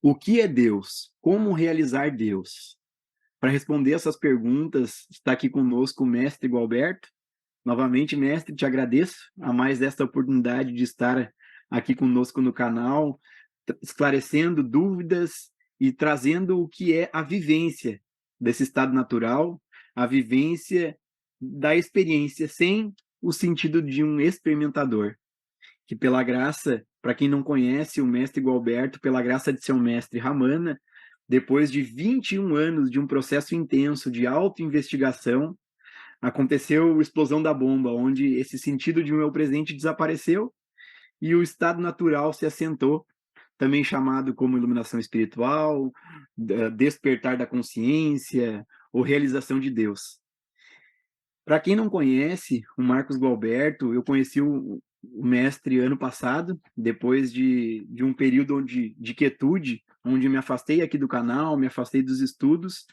O que é Deus? Como realizar Deus? Para responder essas perguntas, está aqui conosco o mestre Gualberto. Novamente, mestre, te agradeço a mais esta oportunidade de estar aqui conosco no canal, esclarecendo dúvidas e trazendo o que é a vivência desse estado natural, a vivência da experiência, sem o sentido de um experimentador. Que pela graça, para quem não conhece o mestre Gualberto, pela graça de seu mestre Ramana, depois de 21 anos de um processo intenso de autoinvestigação, aconteceu a explosão da bomba, onde esse sentido de um eu presente desapareceu e o estado natural se assentou, também chamado como iluminação espiritual, despertar da consciência ou realização de Deus. Para quem não conhece o Marcos Gualberto, eu conheci o mestre ano passado, depois de um período de quietude, onde me afastei aqui do canal, me afastei dos estudos,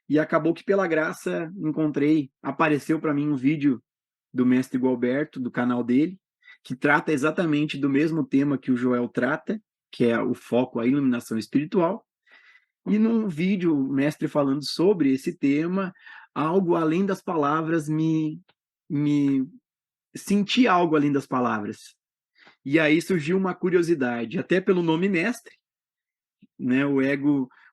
e acabou que pela graça apareceu para mim um vídeo do mestre Gualberto, do canal dele, que trata exatamente do mesmo tema que o Joel trata, que é o foco, a iluminação espiritual. E num vídeo, o mestre falando sobre esse tema, algo além das palavras me senti algo além das palavras. E aí surgiu uma curiosidade, até pelo nome mestre, né? O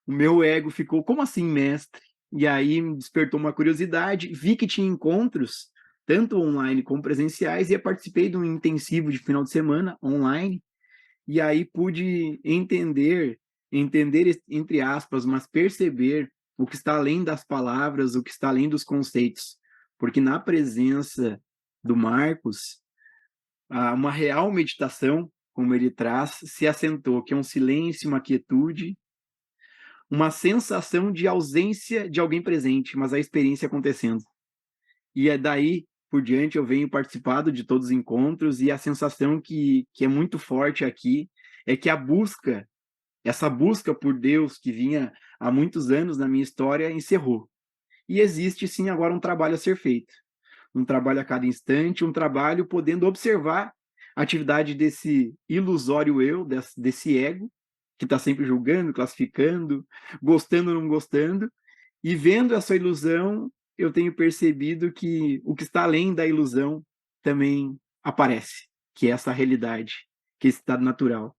meu ego ficou, como assim mestre? E aí me despertou uma curiosidade, vi que tinha encontros, tanto online como presenciais, e eu participei de um intensivo de final de semana online, e aí pude entender entre aspas, mas perceber o que está além das palavras, o que está além dos conceitos, porque na presença do Marcos, uma real meditação, como ele traz, se assentou, que é um silêncio, uma quietude, uma sensação de ausência de alguém presente, mas a experiência acontecendo. E é daí por diante eu venho participado de todos os encontros e a sensação que é muito forte aqui é que essa busca por Deus que vinha há muitos anos na minha história, encerrou. E existe sim agora um trabalho a ser feito. Um trabalho a cada instante, um trabalho podendo observar a atividade desse ilusório eu, desse ego, que está sempre julgando, classificando, gostando ou não gostando, e vendo essa ilusão, eu tenho percebido que o que está além da ilusão também aparece, que é essa realidade, que é esse estado natural.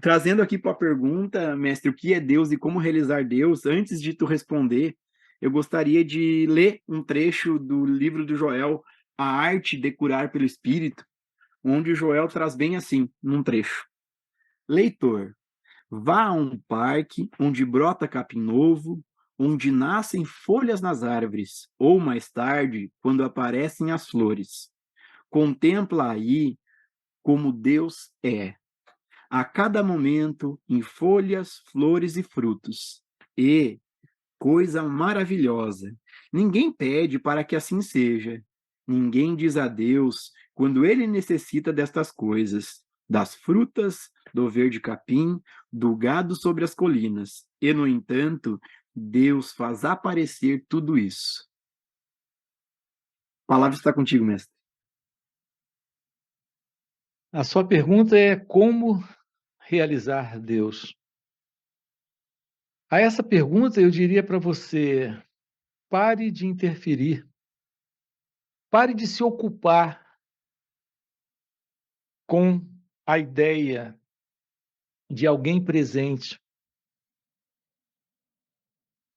Trazendo aqui para a pergunta, mestre, o que é Deus e como realizar Deus, antes de tu responder, eu gostaria de ler um trecho do livro do Joel, A Arte de Curar pelo Espírito, onde o Joel traz bem assim, num trecho. Leitor, vá a um parque onde brota capim novo, onde nascem folhas nas árvores, ou mais tarde, quando aparecem as flores. Contempla aí como Deus é a cada momento em folhas, flores e frutos. E, coisa maravilhosa, ninguém pede para que assim seja. Ninguém diz adeus quando ele necessita destas coisas, das frutas, do verde capim, do gado sobre as colinas. E, no entanto, Deus faz aparecer tudo isso. A palavra está contigo, mestre. A sua pergunta é como realizar Deus. A essa pergunta eu diria para você: pare de interferir, pare de se ocupar com a ideia de alguém presente.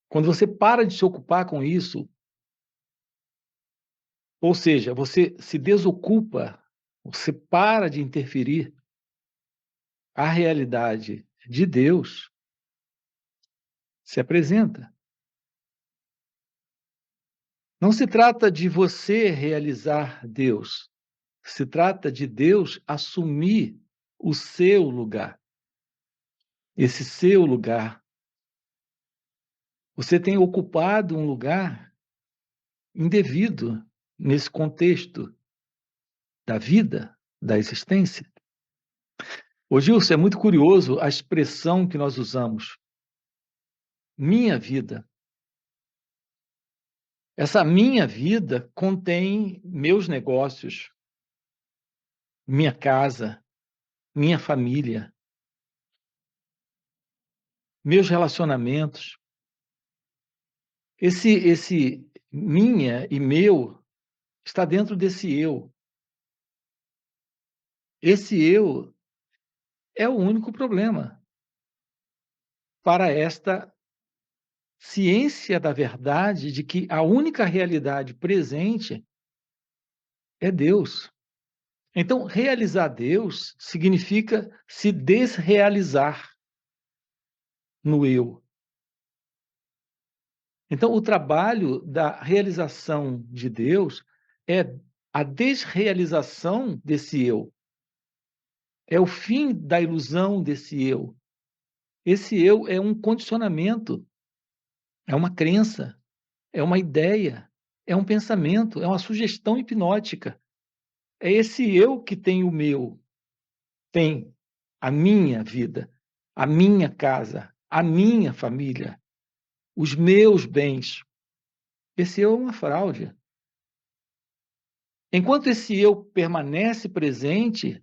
Quando você para de se ocupar com isso, ou seja, você se desocupa, você para de interferir, a realidade de Deus se apresenta. Não se trata de você realizar Deus, se trata de Deus assumir o seu lugar. Esse seu lugar. Você tem ocupado um lugar indevido nesse contexto da vida, da existência. Ô Gilson, é muito curioso a expressão que nós usamos. Minha vida. Essa minha vida contém meus negócios, minha casa, minha família. meus relacionamentos. Esse minha e meu está dentro desse eu. Esse eu é o único problema para esta ciência da verdade de que a única realidade presente é Deus. Então, realizar Deus significa se desrealizar no eu. Então, o trabalho da realização de Deus é a desrealização desse eu. É o fim da ilusão desse eu. Esse eu é um condicionamento, é uma crença, é uma ideia, é um pensamento, é uma sugestão hipnótica. É esse eu que tem o meu, tem a minha vida, a minha casa, a minha família, os meus bens. Esse eu é uma fraude. Enquanto esse eu permanece presente,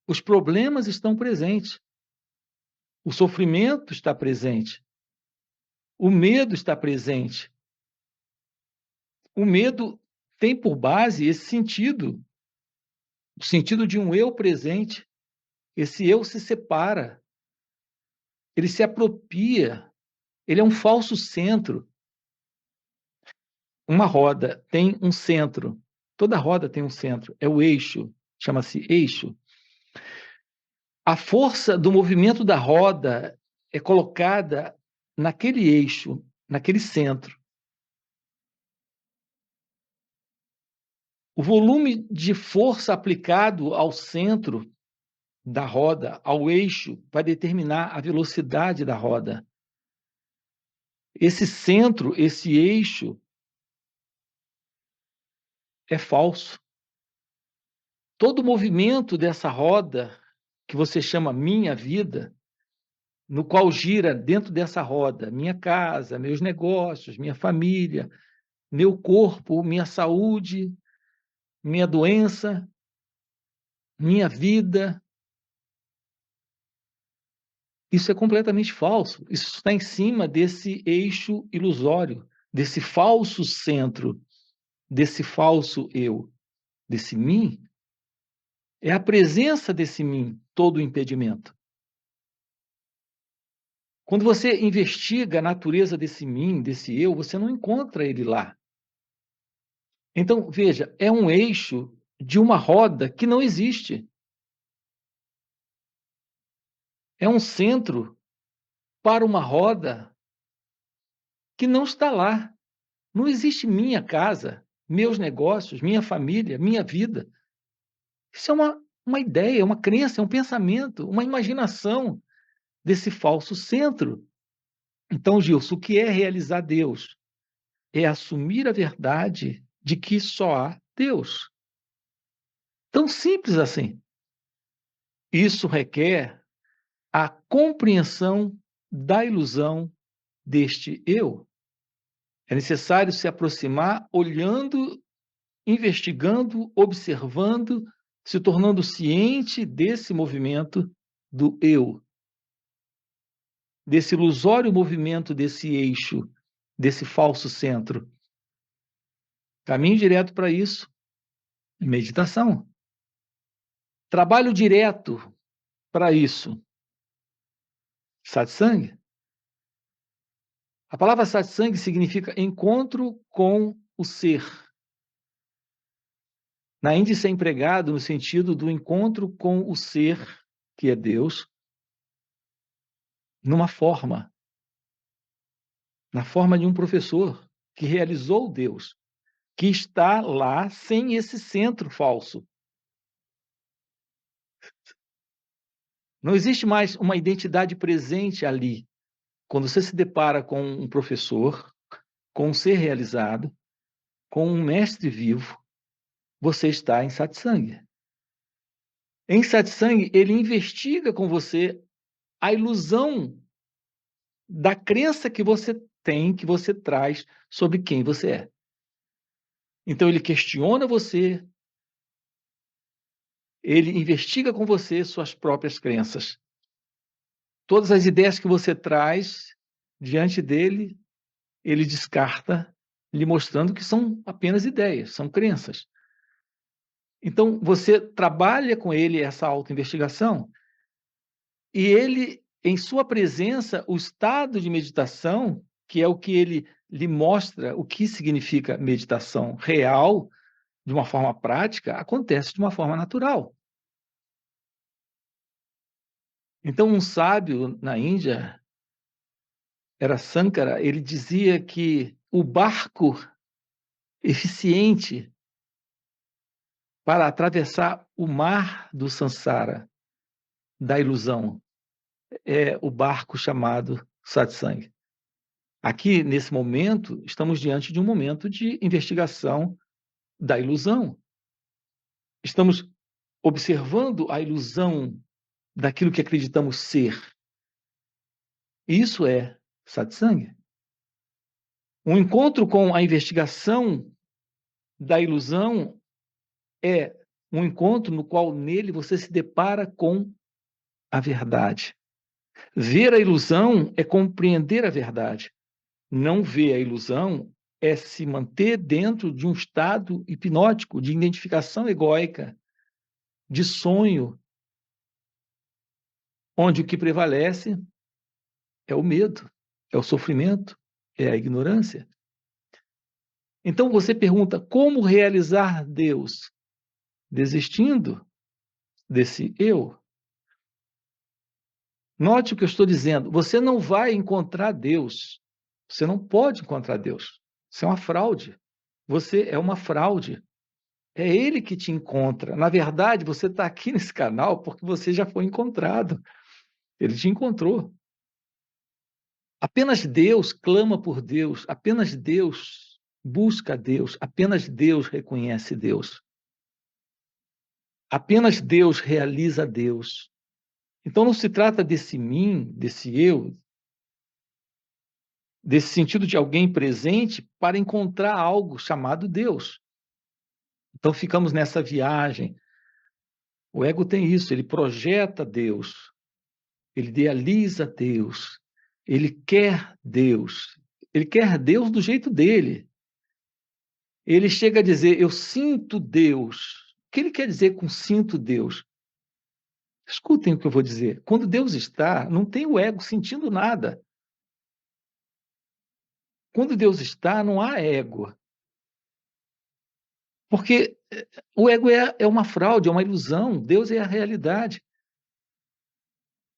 os problemas estão presentes, o sofrimento está presente, o medo está presente. O medo tem por base esse sentido, o sentido de um eu presente. Esse eu se separa, ele se apropria, ele é um falso centro. Uma roda tem um centro, toda roda tem um centro, é o eixo, chama-se eixo. A força do movimento da roda é colocada naquele eixo, naquele centro. O volume de força aplicado ao centro da roda, ao eixo, vai determinar a velocidade da roda. Esse centro, esse eixo, é falso. Todo o movimento dessa roda, que você chama minha vida, no qual gira dentro dessa roda minha casa, meus negócios, minha família, meu corpo, minha saúde, minha doença, minha vida. Isso é completamente falso. Isso está em cima desse eixo ilusório, desse falso centro, desse falso eu, desse mim. É a presença desse mim todo o impedimento. Quando você investiga a natureza desse mim, desse eu, você não encontra ele lá. Então, veja, é um eixo de uma roda que não existe. É um centro para uma roda que não está lá. Não existe minha casa, meus negócios, minha família, minha vida. Isso é uma ideia, uma crença, é um pensamento, uma imaginação desse falso centro. Então, Gilson, o que é realizar Deus? É assumir a verdade de que só há Deus. Tão simples assim. Isso requer a compreensão da ilusão deste eu. É necessário se aproximar olhando, investigando, observando, se tornando ciente desse movimento do eu, desse ilusório movimento desse eixo, desse falso centro. Caminho direto para isso, meditação. Trabalho direto para isso, satsang. A palavra satsang significa encontro com o ser. Na Índia, isso é empregado no sentido do encontro com o ser, que é Deus, numa forma, na forma de um professor que realizou Deus, que está lá sem esse centro falso. Não existe mais uma identidade presente ali. Quando você se depara com um professor, com um ser realizado, com um mestre vivo, você está em satsang. Em satsang, ele investiga com você a ilusão da crença que você tem, que você traz sobre quem você é. Então, ele questiona você, ele investiga com você suas próprias crenças. Todas as ideias que você traz diante dele, ele descarta, lhe mostrando que são apenas ideias, são crenças. Então, você trabalha com ele essa autoinvestigação e ele, em sua presença, o estado de meditação, que é o que ele lhe mostra o que significa meditação real, de uma forma prática, acontece de uma forma natural. Então, um sábio na Índia, era Sankara, ele dizia que o barco eficiente para atravessar o mar do sansara, da ilusão, é o barco chamado satsang. Aqui, nesse momento, estamos diante de um momento de investigação da ilusão. Estamos observando a ilusão daquilo que acreditamos ser. Isso é satsang. Um encontro com a investigação da ilusão é um encontro no qual nele você se depara com a verdade. Ver a ilusão é compreender a verdade. Não ver a ilusão é se manter dentro de um estado hipnótico, de identificação egóica, de sonho, onde o que prevalece é o medo, é o sofrimento, é a ignorância. Então você pergunta como realizar Deus? Desistindo desse eu. Note o que eu estou dizendo. Você não vai encontrar Deus. Você não pode encontrar Deus. Isso é uma fraude. Você é uma fraude. É Ele que te encontra. Na verdade, você está aqui nesse canal porque você já foi encontrado. Ele te encontrou. Apenas Deus clama por Deus. Apenas Deus busca Deus. Apenas Deus reconhece Deus. Apenas Deus realiza Deus. Então não se trata desse mim, desse eu, desse sentido de alguém presente para encontrar algo chamado Deus. Então ficamos nessa viagem. O ego tem isso, ele projeta Deus, ele idealiza Deus, ele quer Deus do jeito dele. Ele chega a dizer, eu sinto Deus. O que ele quer dizer com sinto Deus? Escutem o que eu vou dizer. Quando Deus está, não tem o ego sentindo nada. Quando Deus está, não há ego. Porque o ego é uma fraude, é uma ilusão. Deus é a realidade.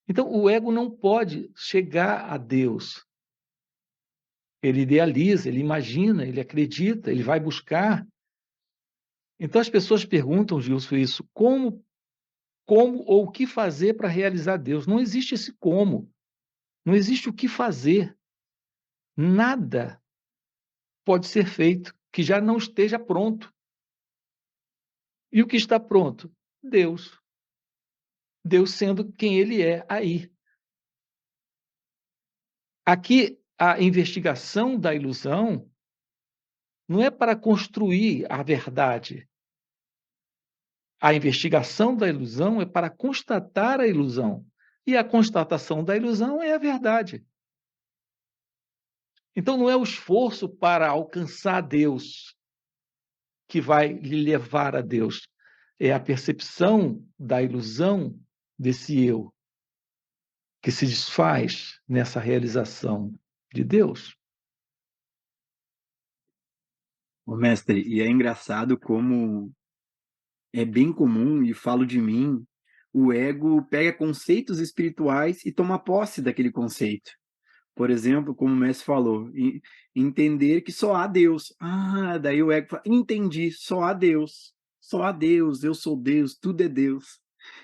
Então, o ego não pode chegar a Deus. Ele idealiza, ele imagina, ele acredita, ele vai buscar. Então, as pessoas perguntam, Gilson, isso, como ou o que fazer para realizar Deus? Não existe esse como. Não existe o que fazer. Nada pode ser feito que já não esteja pronto. E o que está pronto? Deus. Deus sendo quem ele é aí. Aqui, a investigação da ilusão não é para construir a verdade. A investigação da ilusão é para constatar a ilusão. E a constatação da ilusão é a verdade. Então, não é o esforço para alcançar Deus que vai lhe levar a Deus. É a percepção da ilusão desse eu que se desfaz nessa realização de Deus. Ô, mestre, e é engraçado como é bem comum, e falo de mim, o ego pega conceitos espirituais e toma posse daquele conceito. Por exemplo, como o mestre falou, entender que só há Deus. Ah, daí o ego fala, entendi, só há Deus, eu sou Deus, tudo é Deus.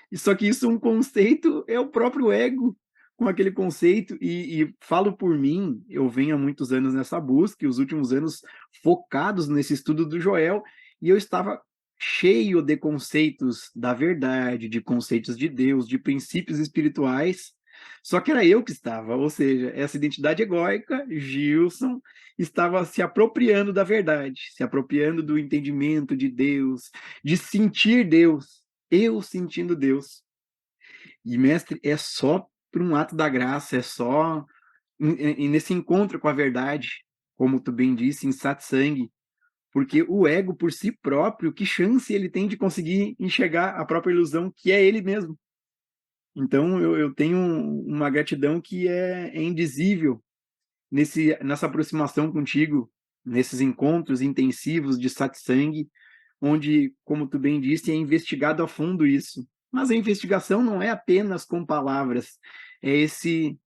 E só que isso é um conceito, é o próprio ego com aquele conceito, e falo por mim, eu venho há muitos anos nessa busca, e os últimos anos focados nesse estudo do Joel, e eu estava cheio de conceitos da verdade, de conceitos de Deus, de princípios espirituais, só que era eu que estava, ou seja, essa identidade egóica, Gilson, estava se apropriando da verdade, se apropriando do entendimento de Deus, de sentir Deus, eu sentindo Deus. E, mestre, é só por um ato da graça, é só e nesse encontro com a verdade, como tu bem disse, em satsang, porque o ego por si próprio, que chance ele tem de conseguir enxergar a própria ilusão que é ele mesmo? Então eu tenho uma gratidão que é indizível nessa aproximação contigo, nesses encontros intensivos de satsang, onde, como tu bem disse, é investigado a fundo isso. Mas a investigação não é apenas com palavras, é esse,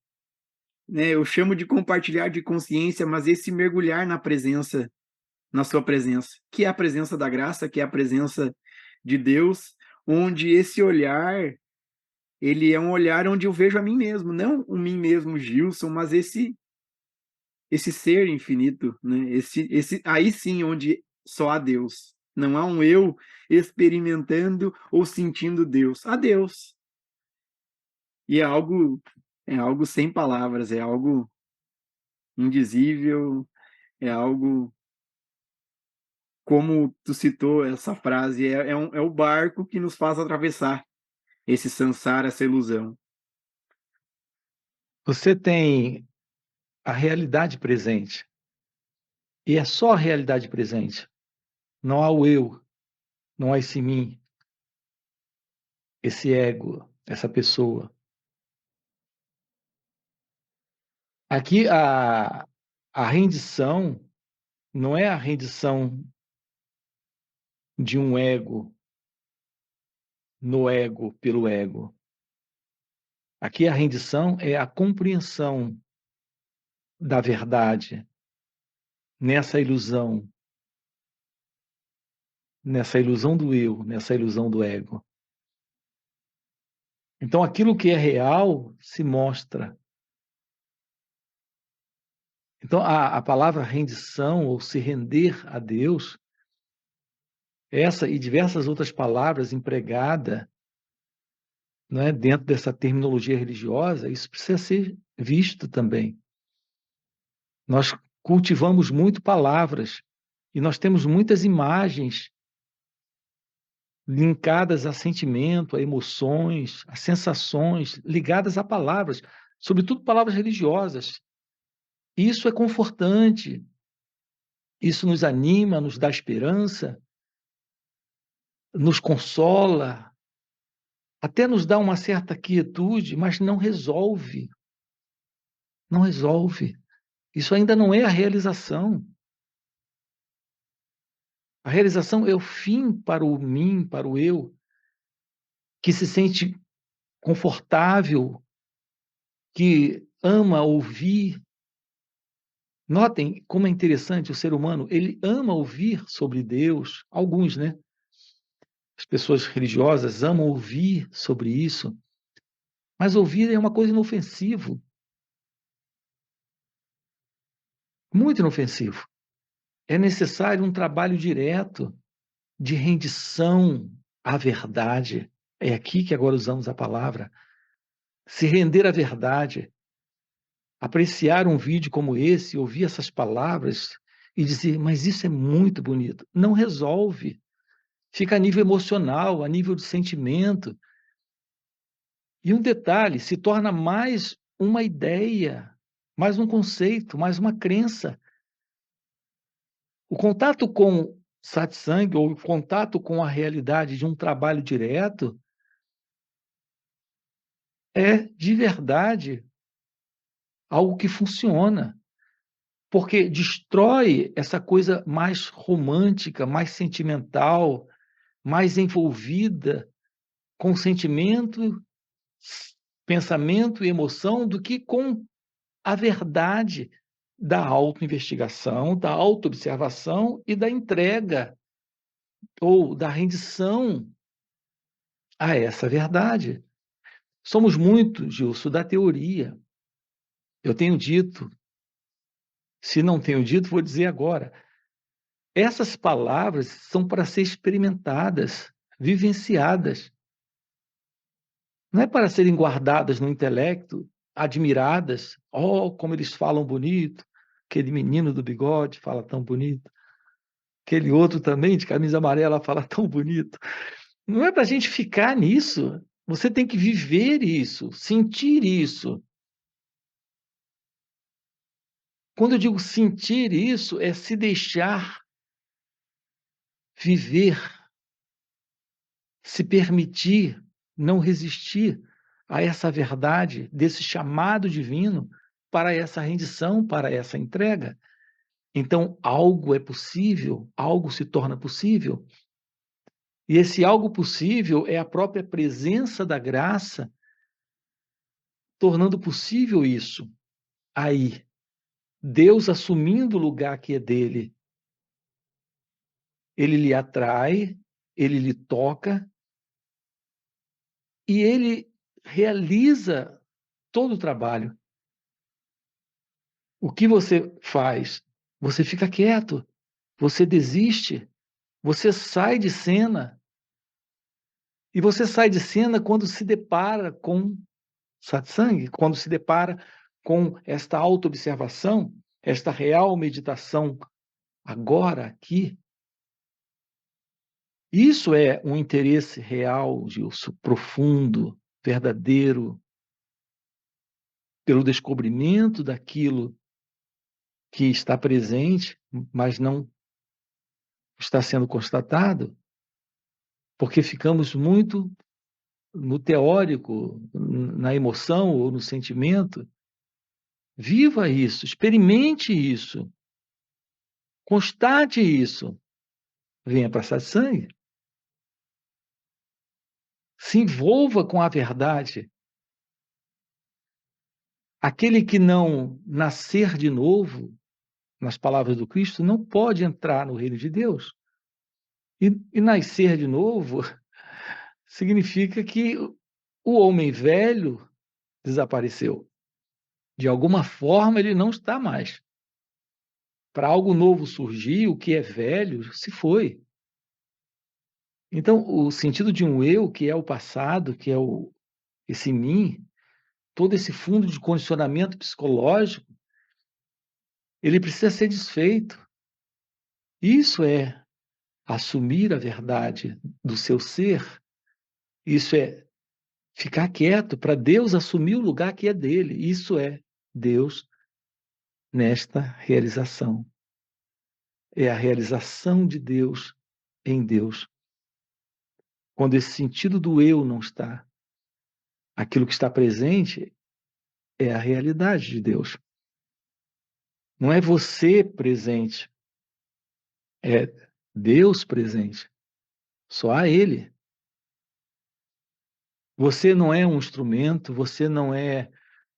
né, eu chamo de compartilhar de consciência, mas esse mergulhar na sua presença, que é a presença da graça, que é a presença de Deus, onde esse olhar, ele é um olhar onde eu vejo a mim mesmo, não o mim mesmo, Gilson, mas esse ser infinito, né? Esse aí sim onde só há Deus. Não há um eu experimentando ou sentindo Deus. Há Deus. E é algo sem palavras, é algo indizível, é algo como tu citou essa frase, é o barco que nos faz atravessar esse samsara, essa ilusão. Você tem a realidade presente, e é só a realidade presente. Não há o eu, não há esse mim, esse ego, essa pessoa. Aqui a rendição não é a rendição de um ego no ego pelo ego. Aqui a rendição é a compreensão da verdade nessa ilusão do eu, nessa ilusão do ego. Então aquilo que é real se mostra. Então a palavra rendição ou se render a Deus, essa e diversas outras palavras empregadas, né, dentro dessa terminologia religiosa, isso precisa ser visto também. Nós cultivamos muito palavras e nós temos muitas imagens linkadas a sentimento, a emoções, a sensações, ligadas a palavras, sobretudo palavras religiosas. Isso é confortante, isso nos anima, nos dá esperança, nos consola, até nos dá uma certa quietude, mas não resolve. Não resolve. Isso ainda não é a realização. A realização é o fim para o mim, para o eu, que se sente confortável, que ama ouvir. Notem como é interessante o ser humano, ele ama ouvir sobre Deus, alguns, né? As pessoas religiosas amam ouvir sobre isso, mas ouvir é uma coisa inofensiva, muito inofensivo. É necessário um trabalho direto de rendição à verdade. É aqui que agora usamos a palavra. Se render à verdade, apreciar um vídeo como esse, ouvir essas palavras e dizer, mas isso é muito bonito. Não resolve. Fica a nível emocional, a nível de sentimento. E um detalhe, se torna mais uma ideia, mais um conceito, mais uma crença. O contato com satsang, ou o contato com a realidade de um trabalho direto, é de verdade algo que funciona, porque destrói essa coisa mais romântica, mais sentimental, mais envolvida com sentimento, pensamento e emoção do que com a verdade da autoinvestigação, da autoobservação e da entrega ou da rendição a essa verdade. Somos muito, Gilson, da teoria. Eu tenho dito, se não tenho dito, vou dizer agora. Essas palavras são para ser experimentadas, vivenciadas. Não é para serem guardadas no intelecto, admiradas. Oh, como eles falam bonito. Aquele menino do bigode fala tão bonito. Aquele outro também, de camisa amarela, fala tão bonito. Não é para a gente ficar nisso. Você tem que viver isso, sentir isso. Quando eu digo sentir isso, é se deixar viver, se permitir, não resistir a essa verdade, desse chamado divino para essa rendição, para essa entrega. Então, algo é possível, algo se torna possível, e esse algo possível é a própria presença da graça tornando possível isso. Aí, Deus assumindo o lugar que é dele, ele lhe atrai, ele lhe toca e ele realiza todo o trabalho. O que você faz? Você fica quieto, você desiste, você sai de cena. E você sai de cena quando se depara com satsang, quando se depara com esta autoobservação, esta real meditação agora, aqui. Isso é um interesse real, Gilson, profundo, verdadeiro, pelo descobrimento daquilo que está presente, mas não está sendo constatado, porque ficamos muito no teórico, na emoção ou no sentimento. Viva isso, experimente isso, constate isso. Venha para satsang, se envolva com a verdade. Aquele que não nascer de novo, nas palavras do Cristo, não pode entrar no reino de Deus. E nascer de novo significa que o homem velho desapareceu. De alguma forma, ele não está mais. Para algo novo surgir, o que é velho se foi. Então, o sentido de um eu, que é o passado, que é esse mim, todo esse fundo de condicionamento psicológico, ele precisa ser desfeito. Isso é assumir a verdade do seu ser. Isso é ficar quieto para Deus assumir o lugar que é dele. Isso é Deus nesta realização. É a realização de Deus em Deus. Quando esse sentido do eu não está, aquilo que está presente é a realidade de Deus. Não é você presente, é Deus presente. Só há Ele. Você não é um instrumento, você não é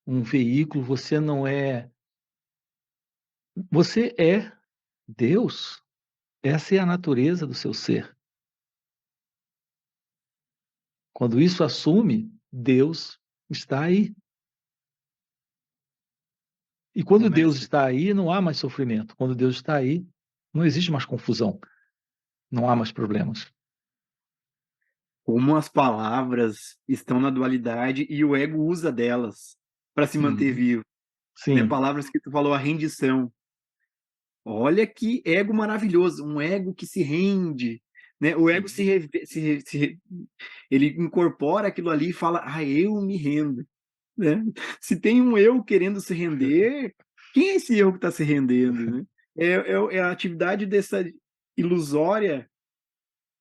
um veículo, você não é. Você é Deus. Essa é a natureza do seu ser. Quando isso assume, Deus está aí. E quando Deus está aí, não há mais sofrimento. Quando Deus está aí, não existe mais confusão. Não há mais problemas. Como as palavras estão na dualidade e o ego usa delas para se manter vivo. Né? Sim. Palavras que tu falou, a rendição. Olha que ego maravilhoso, um ego que se rende, né? O ego ele incorpora aquilo ali e fala, eu me rendo, né? Se tem um eu querendo se render, quem é esse eu que está se rendendo, né? É a atividade dessa ilusória,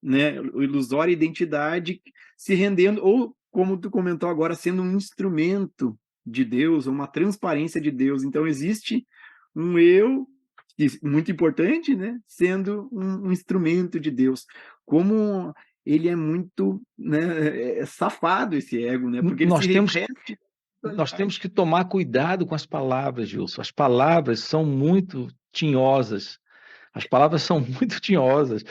né? Ilusória identidade se rendendo, ou como tu comentou agora, sendo um instrumento de Deus, uma transparência de Deus. Então existe um eu muito importante, né? Sendo um instrumento de Deus. Como ele é muito, né, safado esse ego, né? Porque ele se Nós temos, reveste da nós temos totalidade. que tomar cuidado com as palavras, Gilson. As palavras são muito tinhosas. As palavras são muito tinhosas,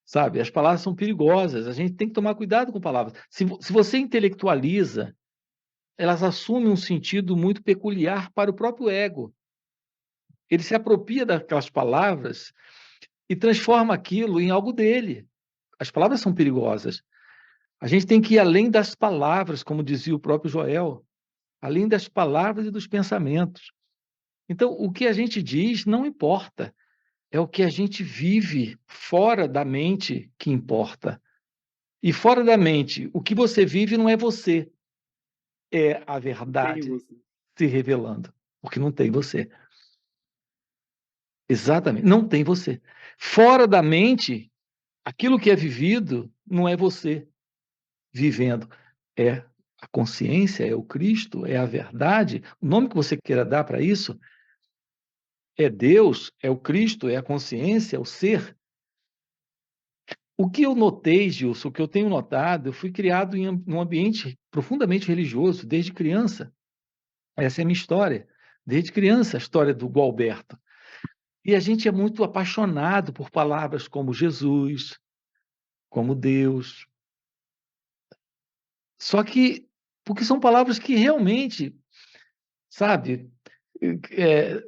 sabe? As palavras são perigosas. A gente tem que tomar cuidado com palavras. Se você intelectualiza, elas assumem um sentido muito peculiar para o próprio ego. Ele se apropria daquelas palavras e transforma aquilo em algo dele. As palavras são perigosas. A gente tem que ir além das palavras, como dizia o próprio Joel, além das palavras e dos pensamentos. Então, o que a gente diz não importa, é o que a gente vive fora da mente que importa. E fora da mente, o que você vive não é você, é a Tem verdade você. se revelando, porque não tem você. Exatamente, não tem você. Fora da mente, aquilo que é vivido não é você vivendo, é a consciência, é o Cristo, é a verdade. O nome que você queira dar para isso é Deus, é o Cristo, é a consciência, é o ser. O que eu notei, Gilson, o que eu tenho notado, eu fui criado num ambiente profundamente religioso desde criança. Essa é a minha história. Desde criança, a história do Gualberto. E a gente é muito apaixonado por palavras como Jesus, como Deus. Só que, porque são palavras que realmente, sabe, eh,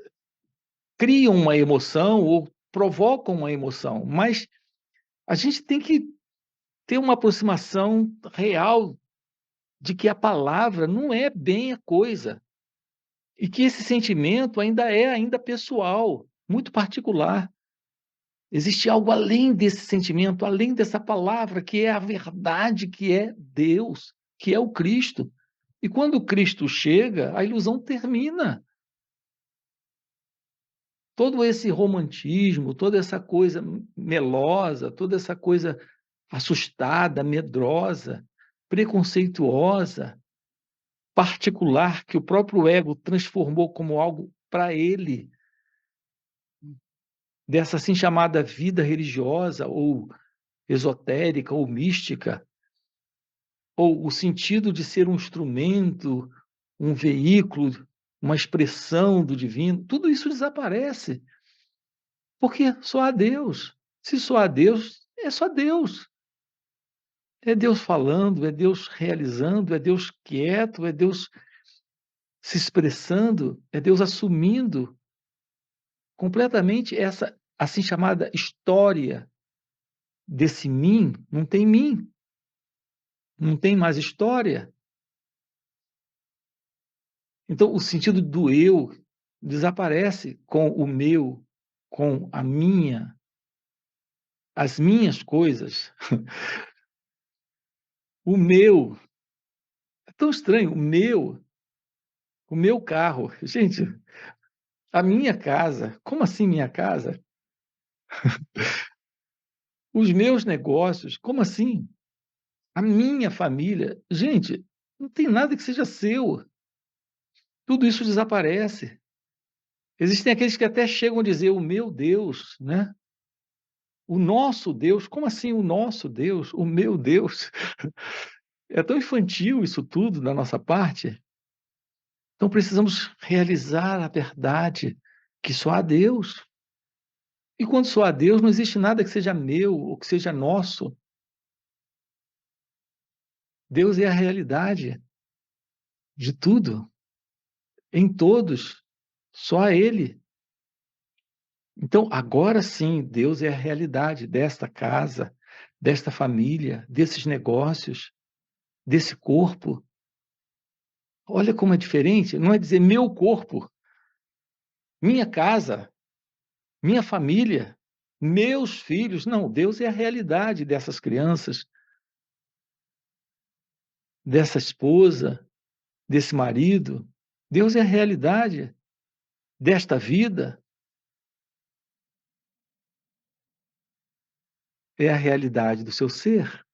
criam uma emoção ou provocam uma emoção, mas a gente tem que ter uma aproximação real de que a palavra não é bem a coisa e que esse sentimento ainda pessoal, muito particular. Existe algo além desse sentimento, além dessa palavra, que é a verdade, que é Deus, que é o Cristo. E quando o Cristo chega, a ilusão termina. Todo esse romantismo, toda essa coisa melosa, toda essa coisa assustada, medrosa, preconceituosa, particular, que o próprio ego transformou como algo para ele, dessa assim chamada vida religiosa ou esotérica ou mística, ou o sentido de ser um instrumento, um veículo, uma expressão do divino, tudo isso desaparece, porque só há Deus. Se só há Deus, é só Deus. É Deus falando, é Deus realizando, é Deus quieto, é Deus se expressando, é Deus assumindo completamente essa assim chamada história desse mim, não tem mais história. Então, o sentido do eu desaparece com o meu, com a minha, as minhas coisas. O meu, é tão estranho, o meu carro. Gente, a minha casa, como assim minha casa? Os meus negócios, como assim? A minha família. Gente, não tem nada que seja seu. Tudo isso desaparece. Existem aqueles que até chegam a dizer o meu Deus, né? O nosso Deus, como assim o nosso Deus? O meu Deus? É tão infantil isso tudo da nossa parte. Então precisamos realizar a verdade que só há Deus. E quando só há Deus, não existe nada que seja meu ou que seja nosso. Deus é a realidade de tudo, em todos. Só há Ele. Então, agora sim, Deus é a realidade desta casa, desta família, desses negócios, desse corpo. Olha como é diferente. Não é dizer meu corpo, minha casa, minha família, meus filhos. Não, Deus é a realidade dessas crianças, dessa esposa, desse marido. Deus é a realidade desta vida, é a realidade do seu ser.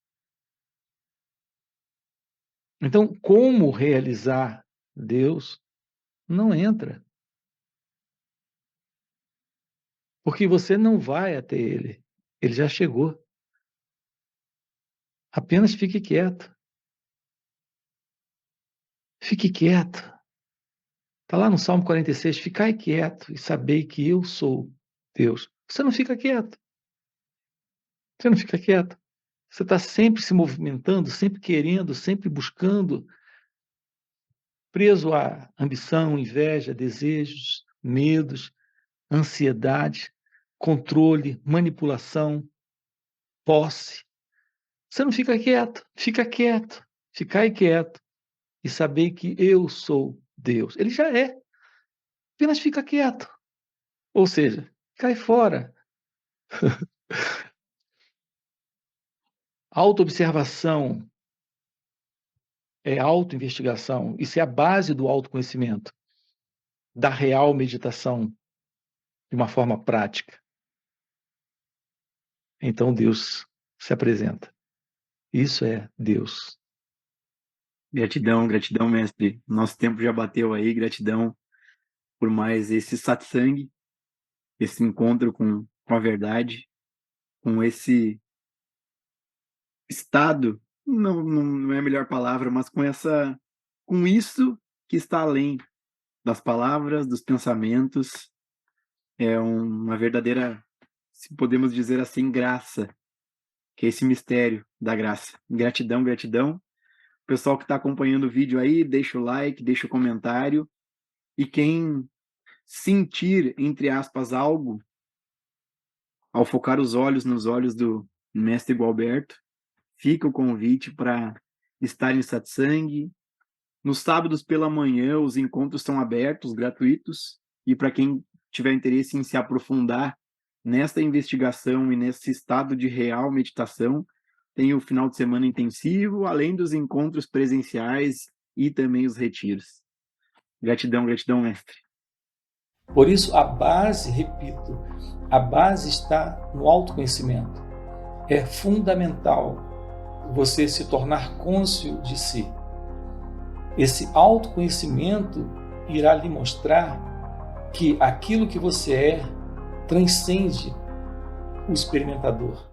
Então, como realizar Deus não entra, porque você não vai até Ele. Ele já chegou. Apenas fique quieto. Fique quieto. Está lá no Salmo 46, ficai quieto e sabei que eu sou Deus. Você não fica quieto. Você não fica quieto. Você está sempre se movimentando, sempre querendo, sempre buscando, preso à ambição, inveja, desejos, medos, ansiedade, controle, manipulação, posse. Você não fica quieto. Fica quieto. Ficai quieto e sabei que eu sou Deus. Ele já é. Apenas fica quieto. Ou seja, cai fora. Autoobservação é autoinvestigação. Isso é a base do autoconhecimento, da real meditação, de uma forma prática. Então Deus se apresenta. Isso é Deus. Gratidão, gratidão, mestre. Nosso tempo já bateu aí, gratidão por mais esse satsang, esse encontro com a verdade, com esse estado, não é a melhor palavra, mas com isso que está além das palavras, dos pensamentos. É uma verdadeira, se podemos dizer assim, graça, que é esse mistério da graça. Gratidão, gratidão. Pessoal que está acompanhando o vídeo aí, deixa o like, deixa o comentário. E quem sentir, entre aspas, algo, ao focar os olhos nos olhos do mestre Gualberto, fica o convite para estar em satsang. Nos sábados pela manhã, os encontros estão abertos, gratuitos, e para quem tiver interesse em se aprofundar nesta investigação e nesse estado de real meditação, tem o final de semana intensivo, além dos encontros presenciais e também os retiros. Gratidão, gratidão, mestre. Por isso, a base, repito, a base está no autoconhecimento. É fundamental você se tornar cônscio de si. Esse autoconhecimento irá lhe mostrar que aquilo que você é transcende o experimentador.